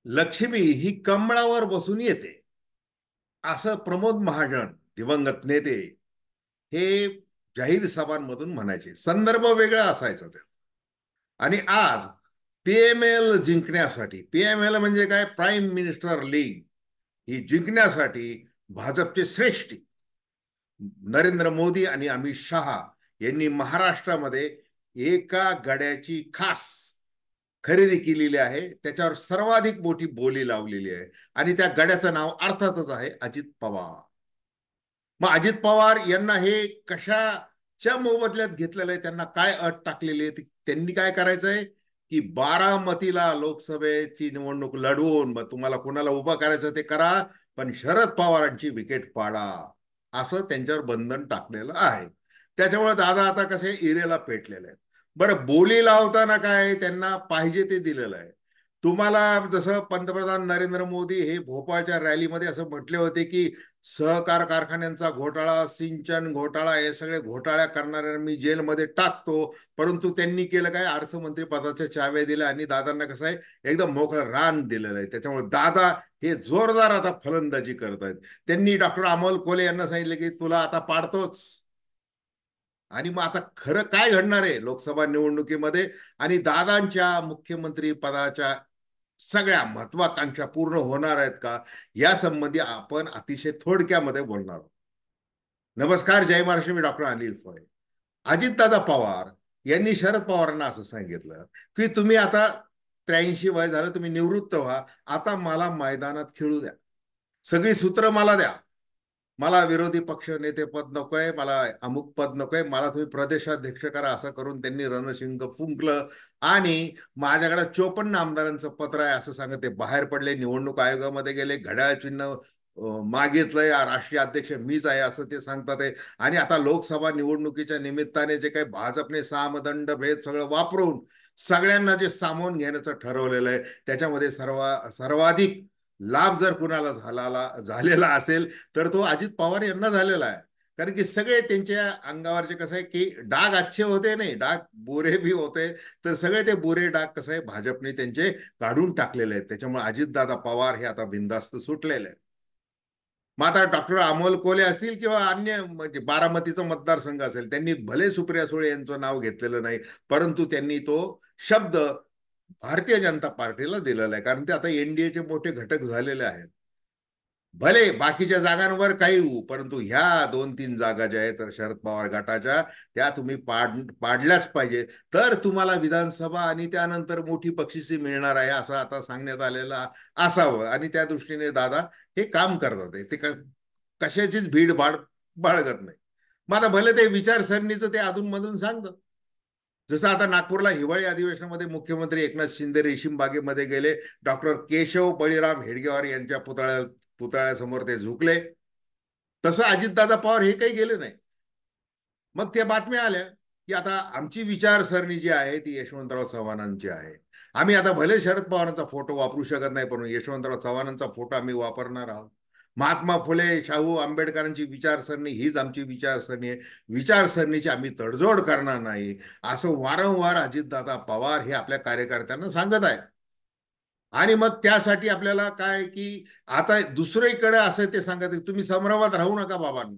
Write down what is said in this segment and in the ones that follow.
लक्ष्मी ही कमळावर बसून येते असं प्रमोद महाजन दिवंगत नेते हे जाहीर सभांमधून म्हणायचे. संदर्भ वेगळा असायचा त्यात. आणि आज पीएमएल जिंकण्यासाठी, पीएमएल म्हणजे काय, प्राईम मिनिस्टर लीग, ही जिंकण्यासाठी भाजपचे श्रेष्ठ नरेंद्र मोदी आणि अमित शहा यांनी महाराष्ट्रामध्ये एका गड्याची खास खरेदी केलेली आहे. त्याच्यावर सर्वाधिक मोठी बोली लावलेली आहे आणि त्या गड्याचं नाव अर्थातच आहे अजित पवार. मग अजित पवार यांना हे कशाच्या मोबदल्यात घेतलेलं आहे, त्यांना काय अट टाकलेली आहे, त्यांनी काय करायचंय की बारामतीला लोकसभेची निवडणूक लढवून मग तुम्हाला कोणाला उभा करायचं ते करा, पण शरद पवारांची विकेट पाडा, असं त्यांच्यावर बंधन टाकलेलं आहे. त्याच्यामुळे दादा आता कसे इरेला पेटलेले आहेत. बरं, बोली लावताना काय त्यांना पाहिजे ते दिलेलं आहे. तुम्हाला जसं पंतप्रधान नरेंद्र मोदी हे भोपाळच्या रॅलीमध्ये असं म्हटले होते की सहकार कारखान्यांचा घोटाळा, सिंचन घोटाळा, हे सगळे घोटाळ्या करणाऱ्यांना मी जेलमध्ये टाकतो. परंतु त्यांनी केलं काय, अर्थमंत्री पदाच्या चाव्या दिल्या आणि दादांना कसं आहे एकदम मोकळं रान दिलेलं आहे. त्याच्यामुळे दादा हे जोरदार आता फलंदाजी करत आहेत. त्यांनी डॉक्टर अमोल कोल्हे यांना सांगितलं की तुला आता पाडतोच. आणि मग आता खरं काय घडणार आहे लोकसभा निवडणुकीमध्ये आणि दादांच्या मुख्यमंत्री पदाच्या सगळ्या महत्वाकांक्षा पूर्ण होणार आहेत का, या संबंधी आपण अतिशय थोडक्यामध्ये बोलणार आहोत. नमस्कार, जय महाराष्ट्र. मी डॉक्टर अनिल फळे. अजितदादा पवार यांनी शरद पवारांना असं सांगितलं की तुम्ही आता 83 वय झालं, तुम्ही निवृत्त व्हा, आता मला मैदानात खेळू द्या, सगळी सूत्र मला द्या, मला विरोधी पक्ष नेते पद नकोय, मला अमुक पद नकोय, मला तुम्ही प्रदेशाध्यक्ष करा, असं करून त्यांनी रणशिंग फुंकलं. आणि माझ्याकडे 54 आमदारांचं पत्र आहे असं सांगत ते बाहेर पडले. निवडणूक आयोगामध्ये गेले, घड्याळ चिन्ह मागितलंय, राष्ट्रीय अध्यक्ष मीच आहे असं ते सांगतात आहे. आणि आता लोकसभा निवडणुकीच्या निमित्ताने जे काही भाजपने सामदंड भेद सगळं वापरून सगळ्यांना जे सामावून घेण्याचं ठरवलेलं आहे, त्याच्यामध्ये सर्वाधिक लाभ जर कुणाला झालेला असेल तर तो अजित पवार यांना झालेला आहे. कारण की सगळे त्यांच्या अंगावरचे कसं आहे की डाग अच्छे होते, नाही डाग बुरे भी होते, तर सगळे ते बुरे डाग कसं आहे भाजपने त्यांचे काढून टाकलेले आहेत. त्याच्यामुळे अजितदादा पवार हे आता बिनधास्त सुटलेले आहेत. मग आता डॉक्टर अमोल कोल्हे असतील किंवा अन्य म्हणजे बारामतीचा मतदारसंघ असेल, त्यांनी भले सुप्रिया सुळे यांचं नाव घेतलेलं नाही, परंतु त्यांनी तो शब्द भारतीय जनता पार्टीला दिलेला आहे. कारण ते आता एनडीएचे मोठे घटक झालेले आहेत. भले बाकीच्या जागांवर काही होऊ, परंतु ह्या 2-3 जागा ज्या आहेत तर शरद पवार गटाच्या, त्या तुम्ही पाडल्याच पाहिजे, तर तुम्हाला विधानसभा आणि त्यानंतर मोठी बक्षिसी मिळणार आहे असं आता सांगण्यात आलेलं असावं. आणि त्या दृष्टीने दादा हे काम करतात. ते कशाचीच भीड बाळगत नाही. मग आता भले ते विचारसरणीचं ते अधूनमधून सांगतात. जसं आता नागपूरला हिवाळी अधिवेशनामध्ये मुख्यमंत्री एकनाथ शिंदे रेशीम बागेमध्ये गेले, डॉक्टर केशव बळीराम हेडगेवार यांच्या पुतळ्यासमोर ते झुकले. तसं अजितदादा पवार हे काही गेले नाही. मग त्या बातम्या आल्या की आता आमची विचारसरणी जी आहे ती यशवंतराव चव्हाणांची आहे. आम्ही आता भले शरद पवारांचा फोटो वापरू शकत नाही, पण यशवंतराव चव्हाणांचा फोटो आम्ही वापरणार आहोत. महात्मा फुले, शाहू आंबेडकरांची विचारसरणी हीच आमची विचारसरणी आहे, विचारसरणीची आम्ही तडजोड करणार नाही, असं वारंवार अजितदादा पवार हे आपल्या कार्यकर्त्यांना सांगत आहे. आणि मग त्यासाठी आपल्याला काय की आता दुसरीकडे असं ते सांगत तुम्ही संभ्रमात राहू नका बाबांनो.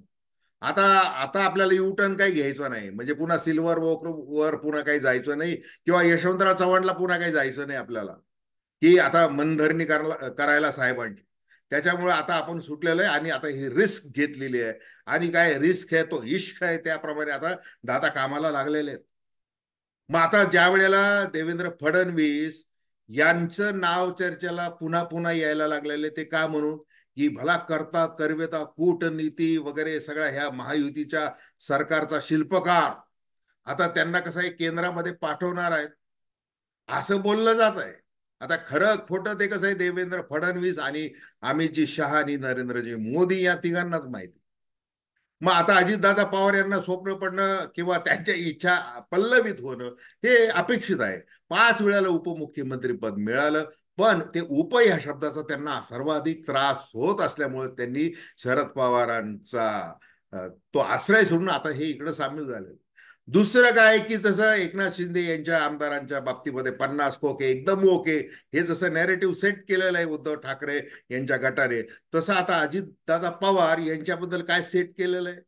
आता आता आपल्याला युटर्न काही घ्यायचं नाही, म्हणजे पुन्हा सिल्वर वर पुन्हा काही जायचं नाही, किंवा यशवंतराव चव्हाणला पुन्हा काही जायचं नाही आपल्याला, की आता मनधरणी करायला साहेबांची. त्याच्यामुळे आता आपण सुटलेलं आहे आणि आता ही रिस्क घेतलेली आहे. आणि काय रिस्क आहे तो इश्क आहे, त्याप्रमाणे आता दादा कामाला लागलेले आहेत. मग आता ज्या वेळेला देवेंद्र फडणवीस यांचं नाव चर्चेला पुन्हा पुन्हा यायला लागलेले, ते का म्हणून की भला करता करवेता कूटनीती वगैरे सगळ्या ह्या महायुतीच्या सरकारचा शिल्पकार आता त्यांना कसं आहे केंद्रामध्ये पाठवणार आहेत असं बोललं जात आहे. आता खरं खोटं ते कसं आहे देवेंद्र फडणवीस आणि अमितजी शहा आणि नरेंद्रजी मोदी या तिघांनाच माहिती. मग आता अजितदादा पवार यांना स्वप्न पडणं किंवा त्यांच्या इच्छा पल्लवित होणं हे अपेक्षित आहे. 5 वेळाला उपमुख्यमंत्री पद मिळालं, पण ते उप या शब्दाचा त्यांना सर्वाधिक त्रास होत असल्यामुळे त्यांनी शरद पवारांचा तो आश्रय सोडून आता हे इकडे सामील झाले. दुसरं काय की जसं एकनाथ शिंदे यांच्या आमदारांच्या बाबतीमध्ये 50 खोके एकदम ओके, हे जसं नॅरेटिव्ह सेट केलेलं आहे उद्धव ठाकरे यांच्या गटाने, तसं आता अजितदादा पवार यांच्याबद्दल काय सेट केलेलं आहे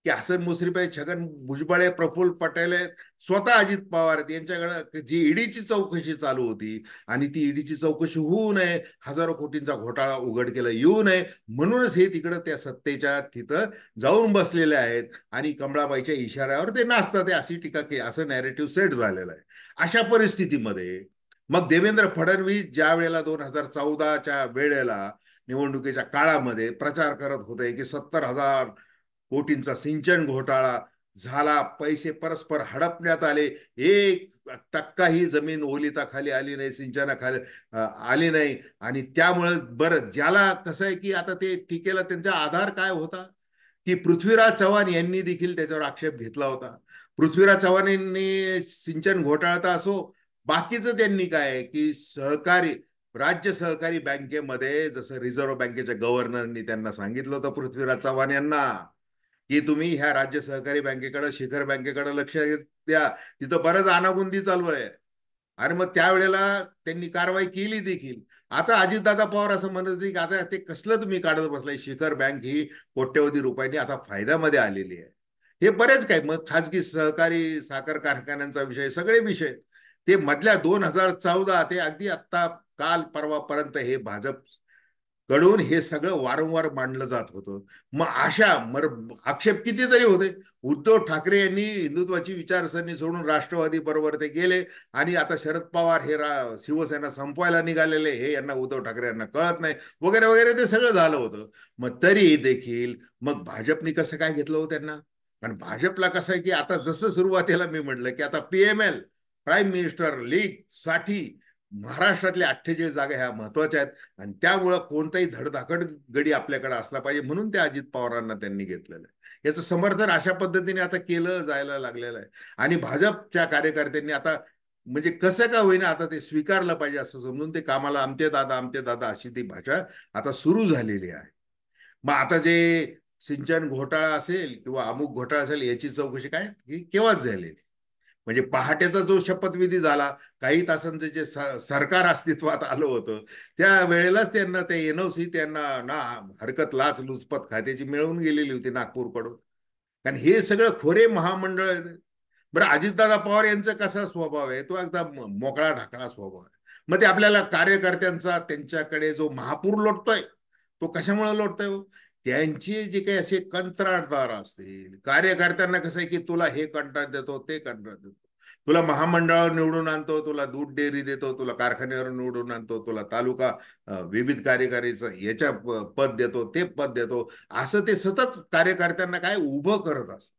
की हसन मुश्रीफ आहे, छगन भुजबळ आहे, प्रफुल्ल पटेल आहेत, स्वतः अजित पवार आहेत, यांच्याकडे जी ईडीची चौकशी चालू होती आणि ती ईडीची चौकशी होऊ नये, हजारो कोटींचा घोटाळा उघडकीला येऊ नये म्हणूनच हे तिकडं त्या सत्तेच्या तिथं जाऊन बसलेले आहेत आणि कमळाबाईच्या इशाऱ्यावर ते नाचतात अशी टीका केली, असं नॅरेटिव्ह सेट झालेलं आहे. अशा परिस्थितीमध्ये मग देवेंद्र फडणवीस ज्या वेळेला 2014च्या वेळेला निवडणुकीच्या काळामध्ये प्रचार करत होते की 70,000 कोटींचा सिंचन घोटाळा झाला, पैसे परस्पर हडपण्यात आले, 1% जमीन ओलिताखाली आली नाही, सिंचनाखाली आली नाही, आणि त्यामुळे बरं ज्याला कसं आहे की आता ते टीकेला त्यांचा आधार काय होता की पृथ्वीराज चव्हाण यांनी देखील त्याच्यावर आक्षेप घेतला होता. पृथ्वीराज चव्हाण यांनी सिंचन घोटाळा असो, बाकीचं त्यांनी काय आहे की सहकारी राज्य सहकारी बँकेमध्ये जसं रिझर्व्ह बँकेच्या गव्हर्नरनी त्यांना सांगितलं होतं पृथ्वीराज चव्हाण यांना की तुम्ही ह्या राज्य सहकारी बँकेकडे, शिखर बँकेकडे लक्ष द्या, तिथं बरंच अनागोंदी चालू आहे. आणि मग त्यावेळेला त्यांनी कारवाई केली देखील. आता अजितदादा पवार असं म्हणत होते की आता ते कसलं तुम्ही काढत बसलाय, शिखर बँक ही कोट्यवधी रुपयांनी आता फायद्यामध्ये आलेली आहे. हे बरेच काय, मग खाजगी सहकारी साखर कारखान्यांचा विषय, सगळे विषय ते मधल्या 2014 ते अगदी आत्ता काल परवापर्यंत हे भाजप कडून हे सगळं वारंवार मांडलं जात होतं. मग अशा आक्षेप कितीतरी होते. उद्धव ठाकरे यांनी हिंदुत्वाची विचारसरणी सोडून राष्ट्रवादी बरोबर ते गेले आणि आता शरद पवार हे शिवसेना संपवायला निघालेले, हे यांना उद्धव ठाकरे यांना कळत नाही वगैरे वगैरे, ते सगळं झालं होतं. मग तरी देखील मग भाजपने कसं काय घेतलं हो त्यांना. कारण भाजपला कसं आहे की आता जसं सुरुवातीला मी म्हटलं की आता PML प्राईम मिनिस्टर लीग साठी महाराष्ट्रातल्या 48 जागा ह्या महत्वाच्या आहेत आणि त्यामुळं कोणताही धडधाकट गडी आपल्याकडे असला पाहिजे म्हणून त्या अजित पवारांना त्यांनी घेतलेलं आहे. याचं समर्थन अशा पद्धतीने आता केलं जायला लागलेलं आहे आणि भाजपच्या कार्यकर्त्यांनी आता म्हणजे कसं का होईना आता ते स्वीकारलं पाहिजे असं समजून ते कामाला आमचे दादा अशी ती भाषा आता सुरू झालेली आहे. मग आता जे सिंचन घोटाळा असेल किंवा अमुक घोटाळा असेल याची चौकशी काय केव्हाच झालेली. म्हणजे पहाटेचा जो शपथविधी झाला, काही तासांचं जे सरकार अस्तित्वात आलं होतं त्या वेळेलाच त्यांना ते NOC त्यांना ना हरकत लाच लुचपत खात्याची मिळवून गेलेली होती नागपूरकडून. कारण हे सगळं खोरे महामंडळ आहे. बरं अजितदादा पवार यांचा कसा स्वभाव आहे, तो एकदम मोकळा ढाकळा स्वभाव आहे. मग ते आपल्याला कार्यकर्त्यांचा त्यांच्याकडे जो महापूर लोटतोय तो कशामुळे लोटतोय हो? त्यांचे जे काही असे कंत्राटदार असतील, कार्यकर्त्यांना कसं आहे की तुला हे कंत्राट देतो, ते कंत्राट देतो, तुला महामंडळावर निवडून आणतो, तुला दूध डेअरी देतो, तुला कारखान्यावर निवडून आणतो, तुला तालुका विविध कार्यकारीचं याच्या पद देतो, ते पद देतो, असं ते सतत कार्यकर्त्यांना काय उभं करत असत.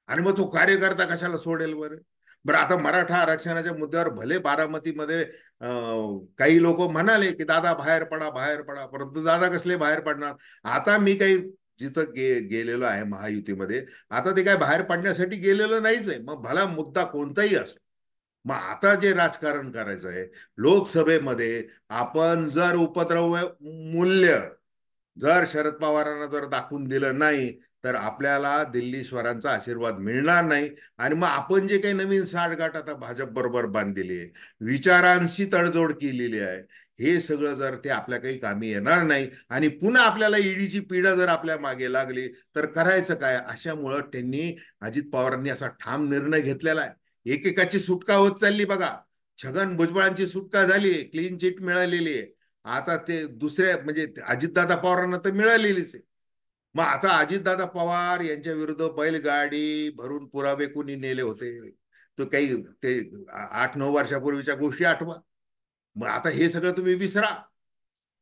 आणि मग तो कार्यकर्ता कशाला सोडेल बरं. बरं आता मराठा आरक्षणाच्या मुद्द्यावर भले बारामतीमध्ये काही लोक म्हणाले की दादा बाहेर पडा बाहेर पडा, परंतु दादा कसले बाहेर पडणार. आता मी काही जिथं गेलेलो आहे महायुतीमध्ये, आता ते काय बाहेर पडण्यासाठी गेलेलं नाहीच आहे. मग भला मुद्दा कोणताही असो, मग आता जे राजकारण करायचं आहे लोकसभेमध्ये, आपण जर उपद्रव्य मूल्य जर शरद पवारांना जर दाखवून दिलं नाही तर आपल्याला दिल्लीश्वरांचा आशीर्वाद मिळणार नाही. आणि मग आपण जे काही नवीन साठगाठ आता भाजप बरोबर बांधलेली आहे, विचारांशी तडजोड केलेली आहे, हे सगळं जर ते आपल्या काही कामी येणार नाही आणि पुन्हा आपल्याला ईडीची पीडा जर आपल्या मागे लागली तर करायचं काय. अशामुळं त्यांनी अजित पवारांनी असा ठाम निर्णय घेतलेला आहे. एकेकाची सुटका होत चालली बघा. छगन भुजबळांची सुटका झाली, क्लीन चिट मिळालेली आहे. आता ते दुसऱ्या म्हणजे अजितदादा पवारांना तर मिळालेलीच आहे. मग आता अजितदादा पवार यांच्या विरुद्ध बैलगाडी भरून पुरावे कोणी नेले होते, तो काही ते 8-9 वर्षापूर्वीच्या गोष्टी आठवा. मग आता हे सगळं तुम्ही विसरा.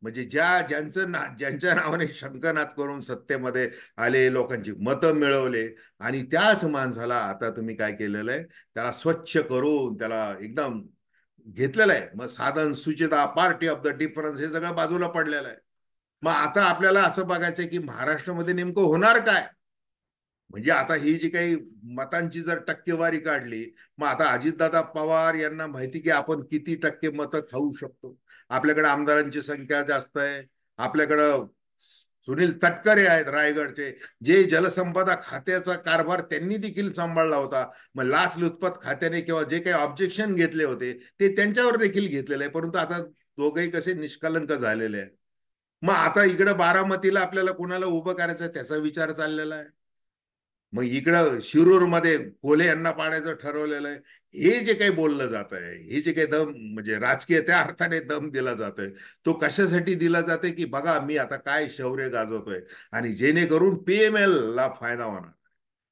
म्हणजे ज्यांच्या नावाने शंखनाद करून सत्तेमध्ये आले, लोकांची मतं मिळवले आणि त्याच माणसाला आता तुम्ही काय केलेलं आहे, त्याला स्वच्छ करून त्याला एकदम घेतलेलं आहे. मग साधन Suchita, party of the difference हे सगळं बाजूला पडलेलं आहे. मग आता आपल्याला असं बघायचंय की महाराष्ट्रामध्ये नेमकं होणार काय. म्हणजे आता ही जी काही मतांची जर टक्केवारी काढली, मग आता अजितदादा पवार यांना माहिती की आपण किती टक्के मतं खाऊ शकतो. आपल्याकडे आमदारांची संख्या जास्त आहे, आपल्याकडं सुनील तटकरे आहेत रायगडचे, जे जलसंपदा खात्याचा कारभार त्यांनी देखील सांभाळला होता. मग लाचलुचपत खात्याने किंवा जे काही ऑब्जेक्शन घेतले होते ते त्यांच्यावर देखील घेतलेले आहे, परंतु आता दोघंही कसे निष्कलंक झालेले आहे. मग आता इकडं बारामतीला आपल्याला कोणाला उभं करायचं त्याचा विचार चाललेला आहे. मग इकडं शिरूरमध्ये कोल्हे यांना पाडायचं ठरवलेलं आहे. हे जे काही बोललं जात आहे, हे जे काही दम म्हणजे राजकीय त्या अर्थाने दम दिला जातोय, तो कशासाठी दिला जातोय की बघा मी आता काय शौर्य गाजवतोय आणि जेणेकरून पीएमएल ला फायदा होणार.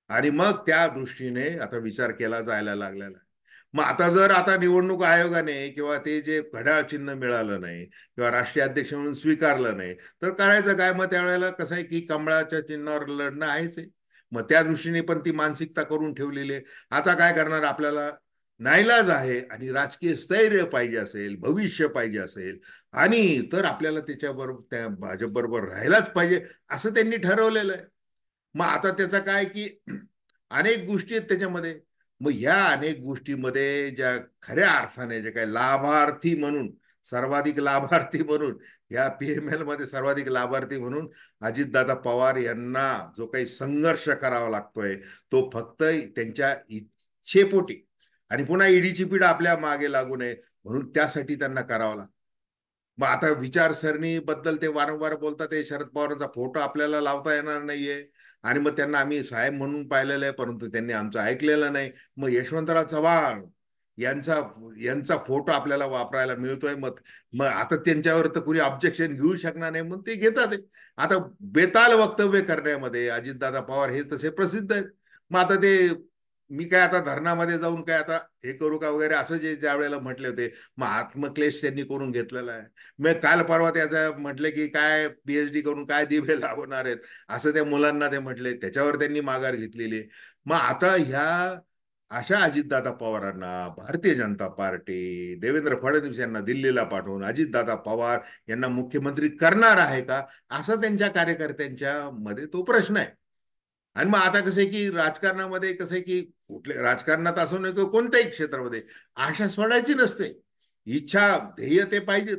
आणि मग त्या दृष्टीने आता विचार केला जायला लागलेला आहे. मग आता निवडणूक आयोगाने किंवा ते जे घड्याळ चिन्ह मिळालं नाही किंवा राष्ट्रीय अध्यक्ष म्हणून स्वीकारलं नाही, तर करायचं काय? मग त्यावेळेला कसं आहे की कमळाच्या चिन्हावर लढणं आहेच आहे. मग त्या दृष्टीने पण ती मानसिकता करून ठेवलेली आहे. आता काय करणार? आपल्याला नाईलाज आहे आणि राजकीय स्थैर्य पाहिजे असेल, भविष्य पाहिजे असेल, आणि तर आपल्याला त्याच्याबरोबर त्या भाजप बरोबर राहायलाच पाहिजे असं त्यांनी ठरवलेलं आहे. मग आता त्याचा काय की अनेक गोष्टी आहेत त्याच्यामध्ये. मग ह्या अनेक गोष्टीमध्ये ज्या खऱ्या अर्थाने जे काही लाभार्थी म्हणून, सर्वाधिक लाभार्थी म्हणून, या पीएमएल मध्ये सर्वाधिक लाभार्थी म्हणून अजितदादा पवार यांना जो काही संघर्ष करावा लागतोय तो फक्त त्यांच्या इच्छेपोटी, आणि पुन्हा ईडीची पीड आपल्या मागे लागू नये म्हणून त्यासाठी त्यांना करावं लागतं. मग आता विचारसरणीबद्दल ते वारंवार बोलतात, ते शरद पवारांचा फोटो आपल्याला लावता येणार नाहीये आणि मग त्यांना आम्ही साहेब म्हणून पाहिलेलं आहे, परंतु त्यांनी आमचं ऐकलेलं नाही. मग यशवंतराव चव्हाण यांचा यांचा फोटो आपल्याला वापरायला मिळतोय. मग मग आता त्यांच्यावर तर कुणी ऑब्जेक्शन घेऊ शकणार नाही, मग ते घेतात. आता बेताल वक्तव्य करण्यामध्ये अजितदादा पवार हे तसे प्रसिद्ध आहेत. मग आता ते मी काय आता धरणामध्ये जाऊन काय आता हे करू का वगैरे असं जे ज्या वेळेला म्हटले होते, मग आत्मक्लेश त्यांनी करून घेतलेला आहे. मग काल परवा त्याचं म्हटले की काय पीएचडी करून काय दिवे लावणार आहेत असं त्या मुलांना ते म्हटले, त्याच्यावर त्यांनी माघार घेतलेली. मग आता ह्या अशा अजितदादा पवारांना भारतीय जनता पार्टी देवेंद्र फडणवीस यांना दिल्लीला पाठवून अजितदादा पवार यांना मुख्यमंत्री करणार आहे का, असा त्यांच्या कार्यकर्त्यांच्या मध्ये तो प्रश्न आहे. आणि मग आता कसं आहे की राजकारणामध्ये कसं आहे की कुठल्या राजकारणात असं नाही किंवा कोणत्याही क्षेत्रामध्ये आशा सोडायची नसते. इच्छा ध्येय ते पाहिजेत,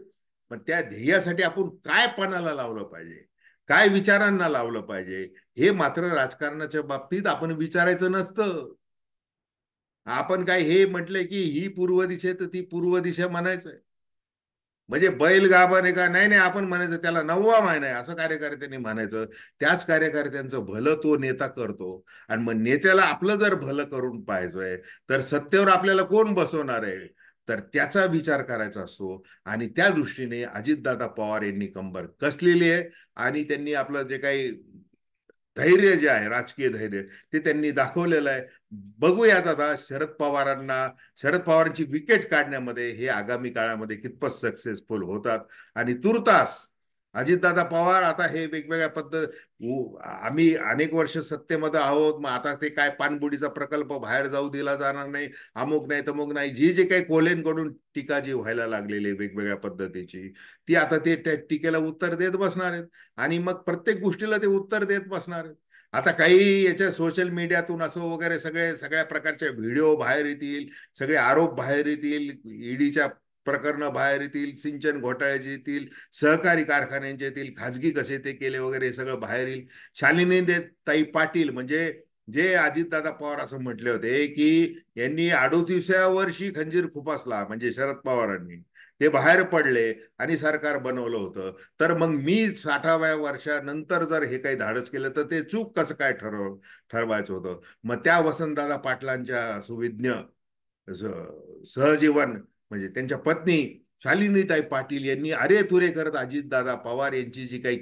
पण त्या ध्येयासाठी आपण काय पणाला लावलं पाहिजे, काय विचारांना लावलं पाहिजे, हे मात्र राजकारणाच्या बाबतीत आपण विचारायचं नसतं. आपण काय हे म्हटलंय की ही पूर्व दिशा तर ती पूर्व दिशा म्हणायचं. म्हणजे बैल गाभण आहे का? नाही नाही, आपण म्हणायचं त्याला 9वा महिना आहे असं कार्यकर्त्यांनी म्हणायचं. त्याच कार्यकर्त्यांचं भलं तो नेता करतो. आणि मग नेत्याला आपलं जर भलं करून पाहिजे तर सत्तेवर आपल्याला कोण बसवणार आहे, तर त्याचा विचार करायचा असतो. आणि त्या दृष्टीने अजितदादा पवार यांनी कंबर कसलेली आहे आणि त्यांनी आपलं जे काही धैर्य जे आहे, राजकीय धैर्य, ते त्यांनी दाखवलेलं आहे. बघूयात आता शरद पवारांची विकेट काढण्यामध्ये हे आगामी काळामध्ये कितपत सक्सेसफुल होतात. आणि तुर्तास अजितदादा पवार आता हे वेगवेगळ्या आम्ही अनेक वर्ष सत्तेमध्ये आहोत, मग आता ते काय पाणबुडीचा प्रकल्प बाहेर जाऊ दिला जाणार नाही, अमुक नाही तमुक नाही, जी जे काही कोल्हेंकडून टीका जी व्हायला लागलेली वेगवेगळ्या पद्धतीची, ती आता ते त्या टीकेला उत्तर देत बसणार आहेत. आणि मग प्रत्येक गोष्टीला ते उत्तर देत बसणार आहेत. आता काही याच्या सोशल मीडियातून असं वगैरे सगळ्या प्रकारचे व्हिडिओ बाहेर येतील, सगळे आरोप बाहेर येतील, ईडीच्या प्रकरण बाहेर येतील, सिंचन घोटाळ्याचे येतील, सहकारी कारखान्यांचे येतील, खाजगी कसे ते केले वगैरे हे सगळं बाहेर येईल. शालिनी ताई पाटील म्हणजे जे अजितदादा पवार असं म्हटले होते की यांनी 38व्या वर्षी खंजीर खुपासला म्हणजे शरद पवारांनी, ते बाहेर पडले आणि सरकार बनवलं होतं. तर मग मी 60व्या वर्षानंतर जर हे काही धाडस केलं तर ते चूक कसं काय ठरवायचं होतं. मग त्या वसंतदादा पाटलांच्या सुविज्ञ सहजीवन म्हणजे त्यांच्या पत्नी शालिनीताई पाटील यांनी अरे तुरे करत अजितदादा पवार यांची जी काही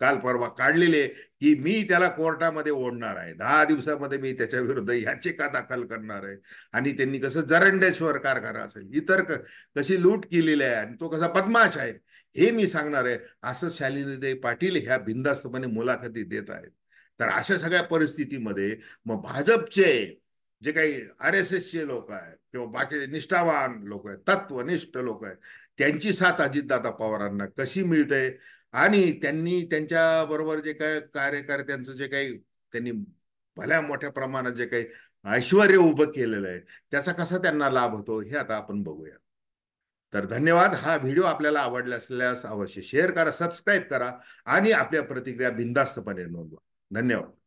काल परवा काढलेली आहे की मी त्याला कोर्टामध्ये ओढणार आहे, 10 दिवसामध्ये मी त्याच्या विरुद्ध याचिका दाखल करणार आहे. आणि त्यांनी कसं जरंडेश्वर कारखाना असेल, इतर कशी लूट केलेली आहे आणि तो कसा बदमाश आहे हे मी सांगणार आहे, असं शालिनीताई पाटील ह्या बिनधास्तपणे मुलाखती देत आहेत. तर अशा सगळ्या परिस्थितीमध्ये मग भाजपचे जे काही RSSचे लोक आहेत किंवा बाकी निष्ठावान लोक आहेत, तत्वनिष्ठ लोक आहेत, त्यांची साथ अजितदादा पवारांना कशी मिळते आणि त्यांनी त्यांच्या बरोबर जे काही कार्यकर्त्यांचं जे काही त्यांनी भल्या मोठ्या प्रमाणात जे काही ऐश्वर उभं केलेलं आहे त्याचा कसा त्यांना लाभ होतो हे आता आपण बघूया. तर धन्यवाद. हा व्हिडिओ आपल्याला आवडला असल्यास अवश्य शेअर करा, सबस्क्राईब करा आणि आपल्या प्रतिक्रिया बिनधास्तपणे नोंदवा. धन्यवाद.